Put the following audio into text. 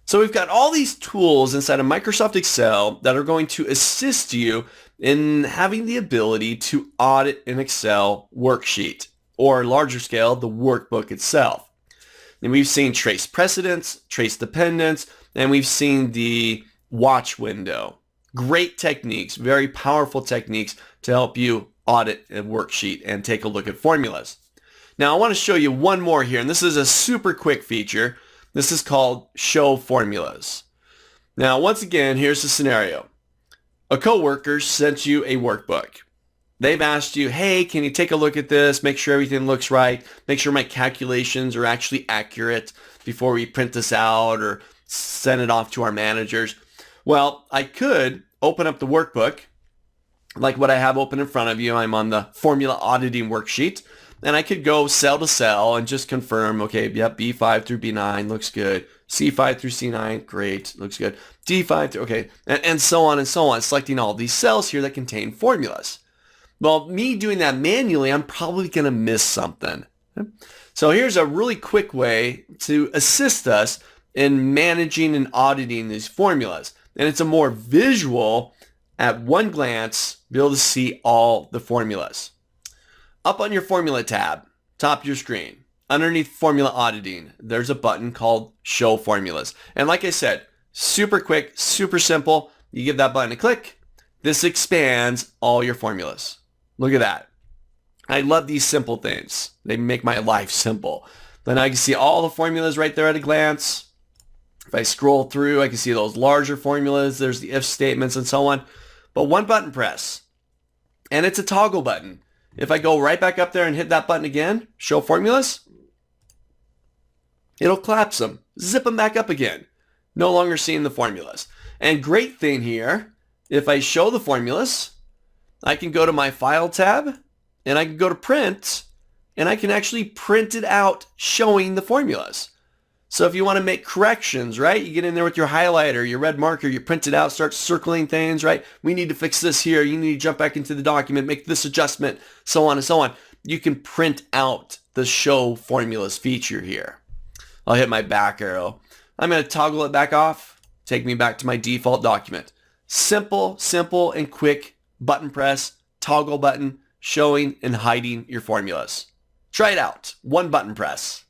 So we've got all these tools inside of Microsoft Excel that are going to assist you in having the ability to audit an Excel worksheet, or larger scale, the workbook itself. And we've seen trace precedence, trace dependence, and we've seen the watch window. Great techniques, very powerful techniques to help you audit a worksheet and take a look at formulas. Now I want to show you one more here, and this is a super quick feature. This is called Show Formulas. Now, once again, here's the scenario. A coworker sent you a workbook. They've asked you, hey, can you take a look at this, make sure everything looks right, make sure my calculations are actually accurate before we print this out or send it off to our managers. Well, I could open up the workbook like what I have open in front of you. I'm on the formula auditing worksheet. And I could go cell to cell and just confirm, okay, yep, B5 through B9 looks good. C5 through C9, great, looks good. D5 through, okay, and so on, selecting all these cells here that contain formulas. Well, me doing that manually, I'm probably going to miss something. So here's a really quick way to assist us in managing and auditing these formulas. And it's a more visual, at one glance, be able to see all the formulas. Up on your Formula tab, top of your screen, underneath Formula Auditing, there's a button called Show Formulas. And like I said, super quick, super simple. You give that button a click. This expands all your formulas. Look at that. I love these simple things. They make my life simple. Then I can see all the formulas right there at a glance. If I scroll through, I can see those larger formulas. There's the if statements and so on. But one button press, and it's a toggle button. If I go right back up there and hit that button again, Show Formulas, it'll collapse them, zip them back up again. No longer seeing the formulas. And great thing here, if I show the formulas, I can go to my File tab, and I can go to Print, and I can actually print it out showing the formulas. So if you want to make corrections, right, you get in there with your highlighter, your red marker, you print it out, start circling things, right? We need to fix this here. You need to jump back into the document, make this adjustment, so on and so on. You can print out the Show Formulas feature here. I'll hit my back arrow. I'm going to toggle it back off, take me back to my default document. Simple, simple, and quick button press, toggle button, showing and hiding your formulas. Try it out. One button press.